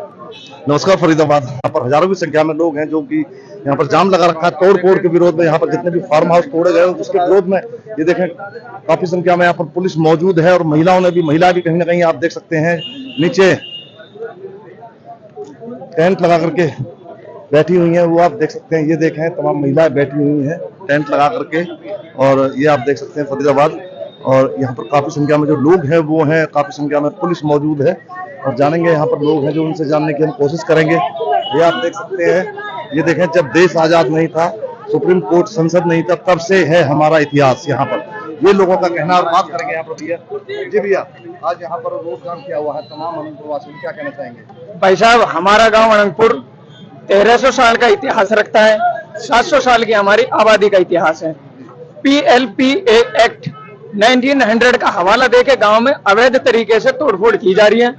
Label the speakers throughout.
Speaker 1: नमस्कार। फरीदाबाद यहाँ पर हजारों की संख्या में लोग हैं जो कि यहाँ पर जाम लगा रखा है तोड़ फोड़ के विरोध में। यहाँ पर जितने भी फार्म हाउस तोड़े गए उसके विरोध में ये देखें काफी संख्या में यहाँ पर पुलिस मौजूद है और महिला भी कहीं ना कहीं आप देख सकते हैं नीचे टेंट लगा करके बैठी हुई हैं। वो आप देख सकते हैं, ये देखें तमाम महिलाएं बैठी हुई हैं टेंट लगा करके, और ये आप देख सकते हैं फरीदाबाद। और यहाँ पर काफी संख्या में जो लोग हैं वो हैं, काफी संख्या में पुलिस मौजूद है और जानेंगे यहाँ पर लोग हैं जो उनसे जानने की हम कोशिश करेंगे। ये आप देख सकते हैं, ये देखें जब देश आजाद नहीं था, सुप्रीम कोर्ट संसद नहीं था, तब से है हमारा इतिहास यहाँ पर, ये लोगों का कहना। और बात करेंगे यहाँ पर भैया। जी भैया, आज यहाँ पर रोड जाम किया हुआ है तमाम अनंतपुर वासियों, क्या कहना चाहेंगे?
Speaker 2: भाई साहब, हमारा गांव अनंतपुर 1300 साल का इतिहास रखता है। 700 साल की हमारी आबादी का इतिहास है। PLPA एक्ट 1900 का हवाला देके गांव में अवैध तरीके से तोड़फोड़ की जा रही है।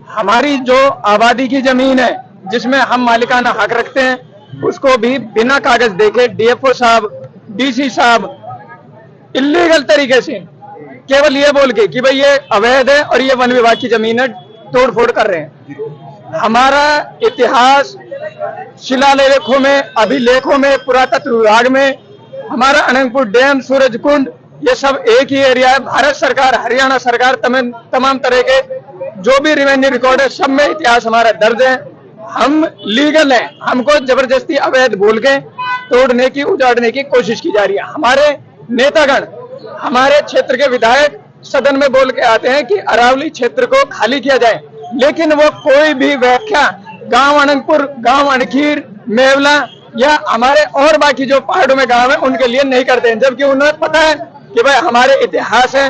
Speaker 2: हमारी जो आबादी की जमीन है जिसमें हम मालिकाना हक रखते हैं, उसको भी बिना कागज देके DFO साहब, DC साहब इल्लीगल तरीके से केवल ये बोल के कि भाई ये अवैध है और ये वन विभाग की जमीन है, तोड़फोड़ कर रहे हैं। हमारा इतिहास शिलालेखों में, अभिलेखों में, पुरातत्व विभाग में हमारा अनंतपुर डैम, सूरज कुंड, ये सब एक ही एरिया है। भारत सरकार, हरियाणा सरकार, तमाम तरह के जो भी रेवेन्यू रिकॉर्ड है सब में इतिहास हमारा दर्ज है। हम लीगल हैं, हमको जबरदस्ती अवैध बोल के तोड़ने की, उजाड़ने की कोशिश की जा रही है। हमारे नेतागण, हमारे क्षेत्र के विधायक सदन में बोल के आते हैं कि अरावली क्षेत्र को खाली किया जाए, लेकिन वो कोई भी व्याख्या गांव अनंतपुर, गांव अनखीर, मेवला या हमारे और बाकी जो पहाड़ों में गांव है उनके लिए नहीं करते हैं, जबकि उन्हें पता है कि भाई हमारे इतिहास है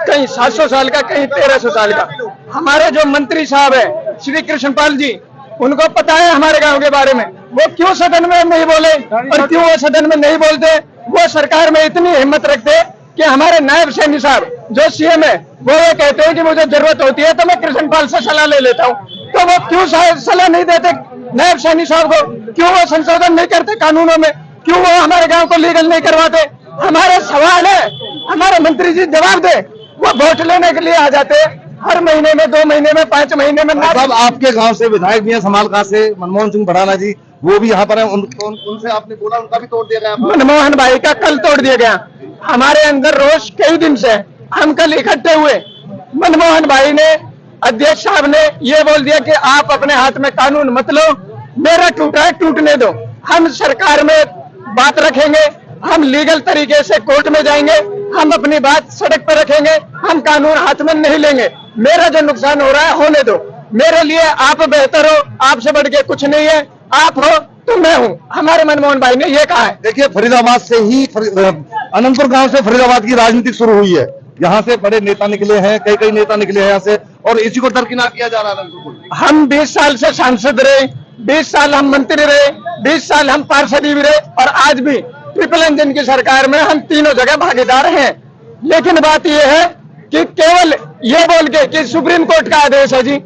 Speaker 2: कहीं 700 साल का, कहीं 1300 साल का। हमारे जो मंत्री साहब है श्री कृष्णपाल जी, उनको पता है हमारे गांव के बारे में, वो क्यों सदन में नहीं बोले? और क्यों वो सदन में नहीं बोलते? वो सरकार में इतनी हिम्मत रखते कि हमारे नायब सैनी साहब जो CM है, वो ये कहते हैं कि मुझे जरूरत होती है तो मैं कृष्णपाल से सलाह ले लेता हूँ, तो वो क्यों सलाह नहीं देते नायब सैनी साहब को? क्यों वो संशोधन नहीं करते कानूनों में? क्यों वो हमारे गांव को लीगल नहीं करवाते? हमारे सवाल है, हमारे मंत्री जी जवाब दे। वो वोट लेने के लिए आ जाते हैं हर महीने में, 2 महीने में, 5 महीने में।
Speaker 1: साहब, आपके गांव से विधायक भी हैं समालका से, मनमोहन सिंह भड़ाना जी, वो भी यहाँ पर हैं। उनसे आपने बोला, उनका भी तोड़ दिया गया?
Speaker 2: मनमोहन भाई का कल तोड़ दिया गया। हमारे अंदर रोष कई दिन से, हम कल इकट्ठे हुए। मनमोहन भाई ने, अध्यक्ष साहब ने ये बोल दिया कि आप अपने हाथ में कानून मत लो, मेरा टूटा है टूटने दो, हम सरकार में बात रखेंगे, हम लीगल तरीके से कोर्ट में जाएंगे, हम अपनी बात सड़क पर रखेंगे, हम कानून हाथ में नहीं लेंगे। मेरा जो नुकसान हो रहा है होने दो, मेरे लिए आप बेहतर हो, आपसे बढ़ के कुछ नहीं है, आप हो तो मैं हूँ, हमारे मनमोहन भाई ने ये कहा है।
Speaker 1: देखिए, फरीदाबाद से ही, अनंतपुर गांव से फरीदाबाद की राजनीति शुरू हुई है। यहाँ से बड़े नेता निकले हैं, कई नेता निकले हैं यहाँ से, और इसी को दरकिनार किया जा रहा है।
Speaker 2: हम 20 साल से सांसद रहे, 20 साल हम मंत्री रहे, 20 साल हम पार्षद भी रहे, और आज भी ट्रिपल इंजन की सरकार में हम तीनों जगह भागीदार हैं। लेकिन बात यह है कि केवल ये बोल के कि सुप्रीम कोर्ट का आदेश है जी,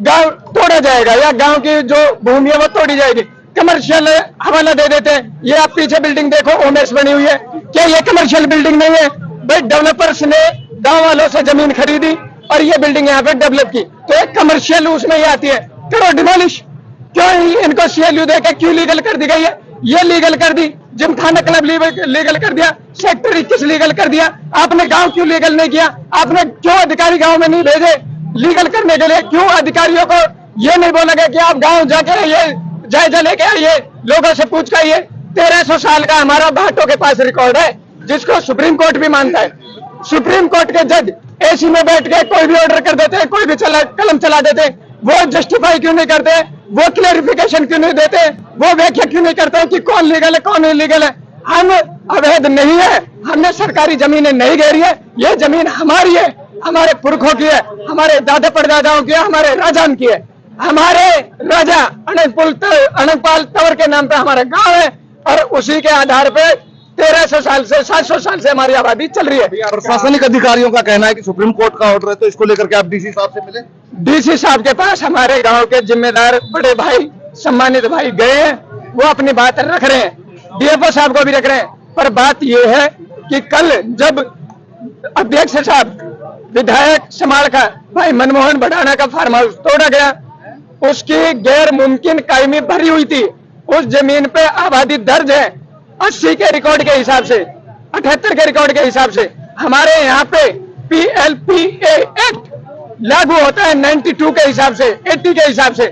Speaker 2: गांव तोड़ा जाएगा या गांव की जो भूमि है वो तोड़ी जाएगी, कमर्शियल हवाला दे देते हैं। ये आप पीछे बिल्डिंग देखो, ओमेस बनी हुई है, क्या ये कमर्शियल बिल्डिंग नहीं है? भाई डेवलपर्स ने गांव वालों से जमीन खरीदी और ये बिल्डिंग यहाँ पे डेवलप की, तो एक कमर्शियल उसमें ही आती है, करो डिमोलिश। क्यों इनको CLU देकर क्यों लीगल कर दी गई है? ये लीगल कर दी, जिमखाना क्लब लीगल कर दिया, सेक्टर 21 लीगल कर दिया। आपने गांव क्यों लीगल नहीं किया? आपने क्यों अधिकारी गांव में नहीं भेजे लीगल करने के लिए? क्यों अधिकारियों को ये नहीं बोला गया कि आप गांव जाकर ये जायजा लेके आइए, लोगों से पूछ कर? 1300 साल का हमारा भाटों के पास रिकॉर्ड है, जिसको सुप्रीम कोर्ट भी मानता है। सुप्रीम कोर्ट के जज AC में बैठ के कोई भी ऑर्डर कर देते हैं, कोई भी कलम चला देते हैं। वो जस्टिफाई क्यों नहीं करते? वो क्लेरिफिकेशन क्यों नहीं देते? वो व्याख्या क्यों नहीं करते कि कौन लीगल है कौन इलीगल है? हम अवैध नहीं है, हमने सरकारी जमीनें नहीं घेरी है, ये जमीन हमारी है, हमारे पुरखों की है, हमारे दादा परदादाओं की है, हमारे राजाओं की है। हमारे राजा अनंतपाल तंवर के नाम पे हमारा गांव है, और उसी के आधार पे 1300 साल से, 700 साल से हमारी आबादी चल रही है।
Speaker 1: प्रशासनिक अधिकारियों का कहना है कि सुप्रीम कोर्ट का ऑर्डर है, तो इसको लेकर के आप DC साहब से मिले?
Speaker 2: DC साहब के पास हमारे गांव के जिम्मेदार बड़े भाई, सम्मानित भाई गए हैं, वो अपनी बात रख रहे हैं, DFO साहब को भी रख रहे हैं। पर बात यह है कि कल जब अध्यक्ष साहब, विधायक समालका भाई मनमोहन भड़ाना का फार्म हाउस तोड़ा गया, उसकी गैर मुमकिन कायमी भरी हुई थी। उस जमीन पे आबादी दर्ज है 80 के रिकॉर्ड के हिसाब से, 78 के रिकॉर्ड के हिसाब से। हमारे यहाँ पे PLPA एक्ट लागू होता है 92 के हिसाब से, 80 के हिसाब से।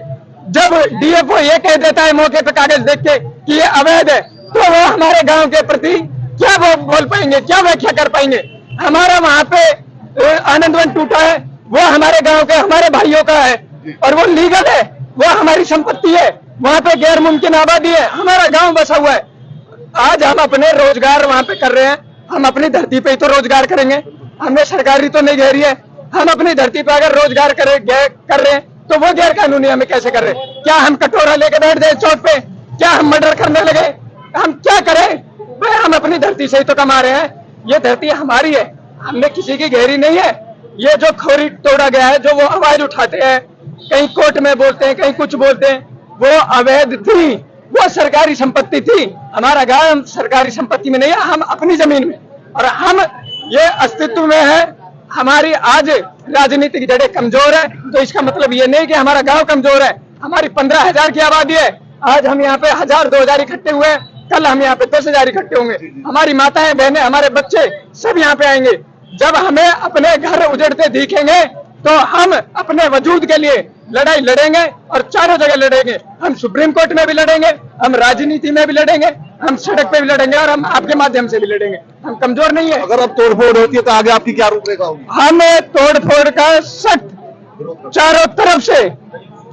Speaker 2: जब DFO ये कह देता है मौके पे कागज देख के कि ये अवैध है, तो वो हमारे गांव के प्रति क्या वो बोल पाएंगे, क्या व्याख्या कर पाएंगे? हमारा वहां पे आनंदवन टूटा है, वो हमारे गांव के हमारे भाइयों का है और वो लीगल है, वो हमारी संपत्ति है। वहां पे गैर मुमकिन आबादी है, हमारा गांव बसा हुआ है। आज हम अपने रोजगार वहां पे कर रहे हैं, हम अपनी धरती पे ही तो रोजगार करेंगे। हमने सरकारी तो नहीं घेरी है, हम अपनी धरती पे अगर रोजगार कर रहे हैं तो वो गैर कानूनी हमें कैसे कर रहे हैं? क्या हम कटोरा लेके बैठ जाए चौक पे? क्या हम मर्डर करने लगे? हम क्या करें भाई? हम अपनी धरती से ही तो कमा रहे हैं, ये धरती हमारी है, हमने किसी की घेरी नहीं है। ये जो खोरी तोड़ा गया है, जो वो आवाज उठाते हैं, कहीं कोर्ट में बोलते हैं, कहीं कुछ बोलते हैं, वो अवैध थी, वो सरकारी संपत्ति थी। हमारा गांव सरकारी संपत्ति में नहीं है, हम अपनी जमीन में, और हम ये अस्तित्व में है। हमारी आज राजनीतिक जड़ें कमजोर है, तो इसका मतलब ये नहीं कि हमारा गांव कमजोर है। हमारी 15,000 की आबादी है, आज हम यहाँ पे 1000-2000 इकट्ठे हुए हैं, कल हम यहाँ पे 10,000 इकट्ठे होंगे। हमारी माताएं बहनें, हमारे बच्चे सब यहाँ पे आएंगे। जब हमें अपने घर उजड़ते दिखेंगे तो हम अपने वजूद के लिए लड़ाई लड़ेंगे, और चारों जगह लड़ेंगे। हम सुप्रीम कोर्ट में भी लड़ेंगे, हम राजनीति में भी लड़ेंगे, हम सड़क पे भी लड़ेंगे, और हम आपके माध्यम से भी लड़ेंगे। हम कमजोर नहीं है।
Speaker 1: अगर अब तोड़फोड़ होती है तो आगे आपकी क्या रूपरेखा होगी?
Speaker 2: हम तोड़फोड़ का सख्त चारों तरफ से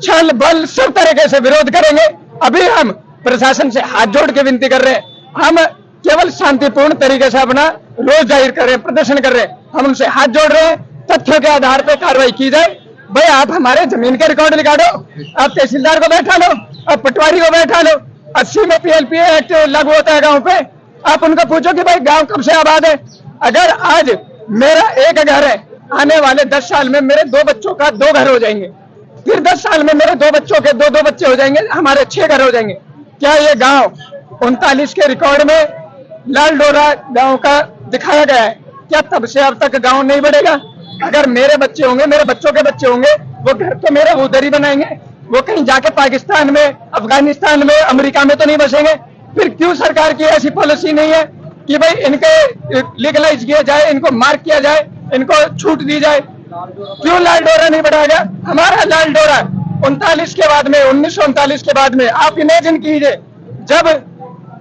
Speaker 2: छल बल सब तरीके से विरोध करेंगे। अभी हम प्रशासन से हाथ जोड़ के विनती कर रहे हैं, हम केवल शांतिपूर्ण तरीके से अपना रोज जाहिर कर रहे हैं, प्रदर्शन कर रहे हैं। हम उनसे हाथ जोड़ रहे हैं, तथ्यों के आधार पर कार्रवाई की जाए। भाई आप हमारे जमीन के रिकॉर्ड निकालो, आप तहसीलदार को बैठा लो, आप पटवारी को बैठा लो। 80 में PLPA एक्ट लागू होता है गांव पे, आप उनको पूछो कि भाई गांव कब से आबाद है। अगर आज मेरा एक घर है, आने वाले 10 साल में मेरे 2 बच्चों का 2 घर हो जाएंगे, फिर 10 साल में मेरे 2 बच्चों के 2 बच्चे हो जाएंगे, हमारे 6 घर हो जाएंगे। क्या ये गांव 39 के रिकॉर्ड में लाल डोरा गांव का दिखाया गया है? क्या तब से अब तक गांव नहीं बढ़ेगा? अगर मेरे बच्चे होंगे, मेरे बच्चों के बच्चे होंगे, वो घर तो मेरे उधर ही बनाएंगे, वो कहीं जाके पाकिस्तान में, अफगानिस्तान में, अमेरिका में तो नहीं बसेंगे। फिर क्यों सरकार की ऐसी पॉलिसी नहीं है कि भाई इनके लीगलाइज किया जाए, इनको मार्क किया जाए, इनको छूट दी जाए? क्यों लाल डोरा नहीं बढ़ाया गया? हमारा लाल डोरा 39 के बाद में, 1939 के बाद में, आप इमेजिन कीजिए, जब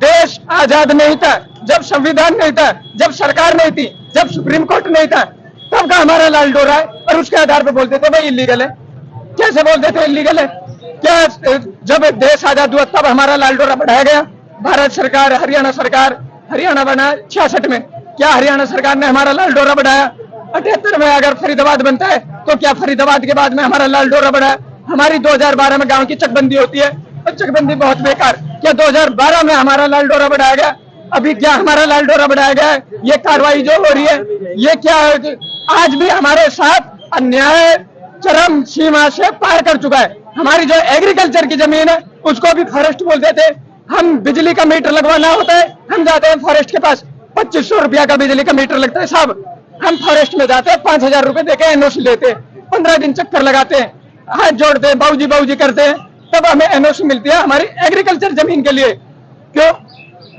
Speaker 2: देश आजाद नहीं था, जब संविधान नहीं था, जब सरकार नहीं थी, जब सुप्रीम कोर्ट नहीं था, तब का हमारा लाल डोरा है, और उसके आधार पर बोलते थे भाई इलीगल है। कैसे बोलते थे इलीगल है? क्या जब देश आजाद हुआ तब हमारा लाल डोरा बढ़ाया गया? भारत सरकार, हरियाणा सरकार, हरियाणा बना 66 में, क्या हरियाणा सरकार ने हमारा लाल डोरा बढ़ाया? 78 में अगर फरीदाबाद बनता है तो क्या फरीदाबाद के बाद में हमारा लाल डोरा बढ़ाया? हमारी 2012 में गांव की चकबंदी होती है, और चकबंदी बहुत बेकार, क्या 2012 में हमारा लाल डोरा बढ़ाया गया? अभी क्या हमारा लाल डोरा बढ़ाया गया है? ये कार्रवाई जो हो रही है, ये क्या आज भी हमारे साथ अन्याय चरम सीमा से पार कर चुका है। हमारी जो एग्रीकल्चर की जमीन है उसको भी फॉरेस्ट बोलते थे। हम बिजली का मीटर लगवाना होता है, हम जाते हैं फॉरेस्ट के पास, 2500 रुपया का बिजली का मीटर लगता है साहब। हम फॉरेस्ट में जाते हैं, 5000 रुपए देके NOC लेते हैं, 15 दिन चक्कर लगाते हैं, हाथ जोड़ते हैं, बाबूजी बाबूजी करते हैं, तब हमें NOC मिलती है हमारी एग्रीकल्चर जमीन के लिए। क्यों?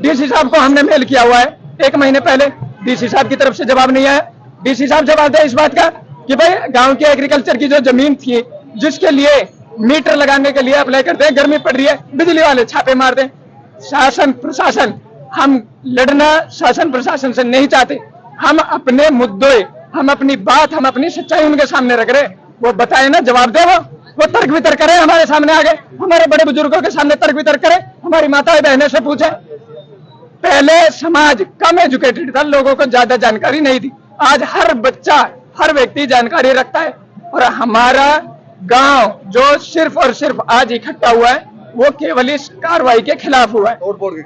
Speaker 2: DC साहब को हमने मेल किया हुआ है 1 महीने पहले, DC साहब की तरफ से जवाब नहीं आया। DC साहब जवाब दें इस बात का कि भाई गांव की एग्रीकल्चर की जो जमीन थी, जिसके लिए मीटर लगाने के लिए अप्लाई करते हैं, गर्मी पड़ रही है, बिजली वाले छापे मार दें। शासन प्रशासन, हम लड़ना शासन प्रशासन से नहीं चाहते, हम अपने मुद्दे, हम अपनी बात, हम अपनी सच्चाई उनके सामने रख रहे, वो बताए ना, जवाब दे, वो तर्क वितर्क करे हमारे सामने आगे, हमारे बड़े बुजुर्गों के सामने तर्क वितर्क करे, हमारी माताएं बहनें से पूछे। पहले समाज कम एजुकेटेड था, लोगों को ज्यादा जानकारी नहीं थी, आज हर बच्चा, हर व्यक्ति जानकारी रखता है। और हमारा गांव जो सिर्फ और सिर्फ आज इकट्ठा हुआ है, वो केवल इस कार्रवाई के खिलाफ हुआ है।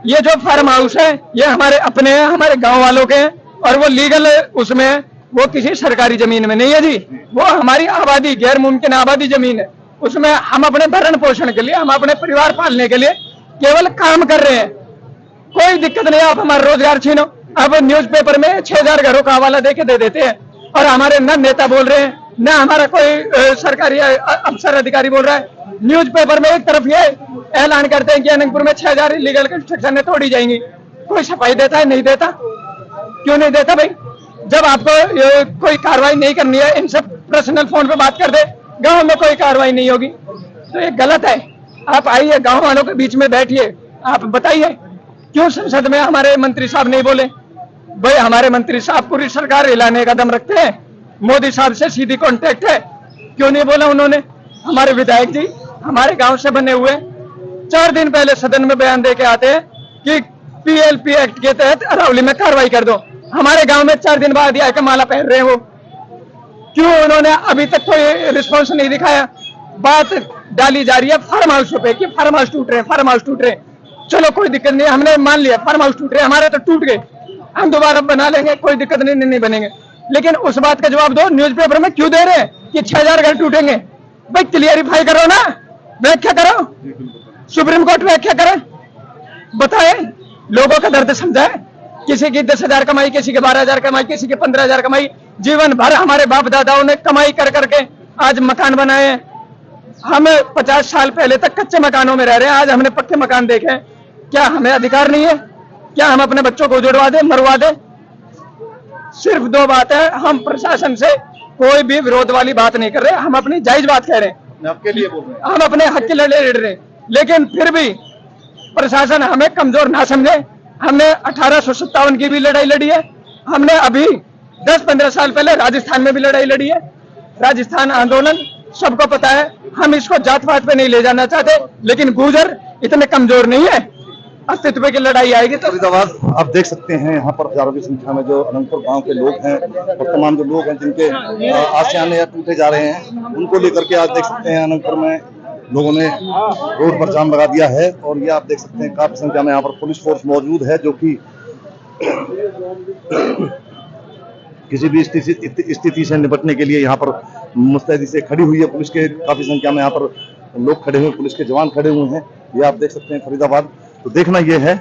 Speaker 2: ये जो फार्म हाउस है, ये हमारे अपने हैं, हमारे गांव वालों के हैं, और वो लीगल उसमें, वो किसी सरकारी जमीन में नहीं है जी, वो हमारी आबादी, गैर मुमकिन आबादी जमीन है। उसमें हम अपने भरण पोषण के लिए, हम अपने परिवार पालने के लिए केवल काम कर रहे हैं। कोई दिक्कत नहीं, आप हमारा रोजगार छीनो। अब न्यूज़पेपर में 6000 घरों का हवाला देके दे देते हैं, और हमारे न नेता बोल रहे हैं, न हमारा कोई सरकारी अफसर अधिकारी बोल रहा है। न्यूज़पेपर में एक तरफ ये ऐलान करते हैं कि अनंतपुर में 6000 इलीगल कंस्ट्रक्शन है तोड़ी जाएंगी, कोई सफाई देता है? नहीं देता। क्यों नहीं देता भाई? जब आपको कोई कार्रवाई नहीं करनी है, इनसे पर्सनल फोन पे बात कर दे, गांव में कोई कार्रवाई नहीं होगी, तो ये गलत है। आप आइए, गांव वालों के बीच में बैठिए, आप बताइए क्यों संसद में हमारे मंत्री साहब नहीं बोले? भाई हमारे मंत्री साहब पूरी सरकार हिलाने का दम रखते हैं, मोदी साहब से सीधी कांटेक्ट है, क्यों नहीं बोला उन्होंने? हमारे विधायक जी हमारे गांव से बने हुए 4 दिन पहले सदन में बयान दे के आते हैं कि PLP एक्ट के तहत अरावली में कार्रवाई कर दो। हमारे गांव में 4 दिन बाद आके माला पहन रहे हैं वो, क्यों उन्होंने अभी तक कोई रिस्पॉन्स नहीं दिखाया? बात डाली जा रही है फार्म हाउस पे कि फार्म हाउस टूट रहे हैं, फार्म हाउस टूट रहे हैं। चलो कोई दिक्कत नहीं, हमने मान लिया फार्म हाउस टूट रहे, हमारे तो टूट गए, हम दोबारा बना लेंगे, कोई दिक्कत नहीं बनेंगे। लेकिन उस बात का जवाब दो, न्यूज़पेपर में क्यों दे रहे हैं कि 6000 घर टूटेंगे? भाई क्लियरिफाई करो ना, व्याख्या करो, सुप्रीम कोर्ट व्याख्या करे, बताए, लोगों का दर्द समझाए। किसी की 10,000 कमाई, किसी के 12,000 कमाई, किसी के 15,000 कमाई, जीवन भर हमारे बाप दादाओं ने कमाई कर करके आज मकान बनाए हैं। हम 50 साल पहले तक कच्चे मकानों में रह रहे हैं, आज हमने पक्के मकान देखे। क्या हमें अधिकार नहीं है? क्या हम अपने बच्चों को जुड़वा दें, मरवा दें? सिर्फ 2 बात है, हम प्रशासन से कोई भी विरोध वाली बात नहीं कर रहे, हम अपनी जायज बात कह रहे हैं,
Speaker 1: आपके लिए बोल रहे हैं,
Speaker 2: हम अपने हक के लिए लड़ रहे हैं। लेकिन फिर भी प्रशासन हमें कमजोर ना समझे। हमने 1857 की भी लड़ाई लड़ी है, हमने अभी 10-15 साल पहले राजस्थान में भी लड़ाई लड़ी है। राजस्थान आंदोलन सबको पता है, हम इसको जात पात पे नहीं ले जाना चाहते, लेकिन गुर्जर इतने कमजोर नहीं है, अस्तित्व की लड़ाई आएगी तो।
Speaker 1: फरीदाबाद आप देख सकते हैं, यहाँ पर हजारों की संख्या में जो अनंतपुर गांव के लोग हैं और तमाम जो लोग हैं जिनके आशियाने या टूटे जा रहे हैं, उनको लेकर के आज देख सकते हैं अनंतपुर में लोगों ने रोड पर जाम लगा दिया है। और ये आप देख सकते हैं काफी संख्या में यहाँ पर पुलिस फोर्स मौजूद है, जो कि किसी भी स्थिति से निपटने के लिए यहाँ पर मुस्तैदी से खड़ी हुई है। पुलिस के काफी संख्या में यहाँ पर लोग खड़े हुए, पुलिस के जवान खड़े हुए हैं। ये आप देख सकते हैं फरीदाबाद। तो देखना यह है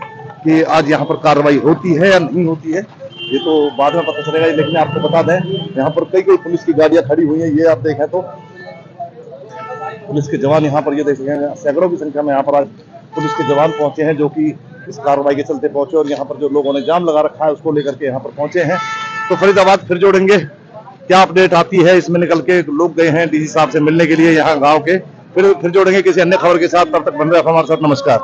Speaker 1: कि आज यहाँ पर कार्रवाई होती है या नहीं होती है, ये तो बाद में पता चलेगा। लेकिन आपको बता दें, यहाँ पर कई पुलिस की गाड़ियां खड़ी हुई हैं। ये आप देखें तो पुलिस के जवान यहाँ पर, ये देखें सैकड़ों की संख्या में यहाँ पर आज पुलिस के जवान पहुंचे हैं, जो कि इस कार्रवाई के चलते पहुंचे और यहाँ पर जो लोगों ने जाम लगा रखा है उसको लेकर के यहाँ पर पहुंचे हैं। तो फरीदाबाद फिर जोड़ेंगे, क्या अपडेट आती है इसमें निकल के। लोग गए हैं डीसी साहब से मिलने के लिए यहाँ गाँव के, फिर जोड़ेंगे किसी अन्य खबर के साथ। तब तक बन रहे हमारे साथ, नमस्कार।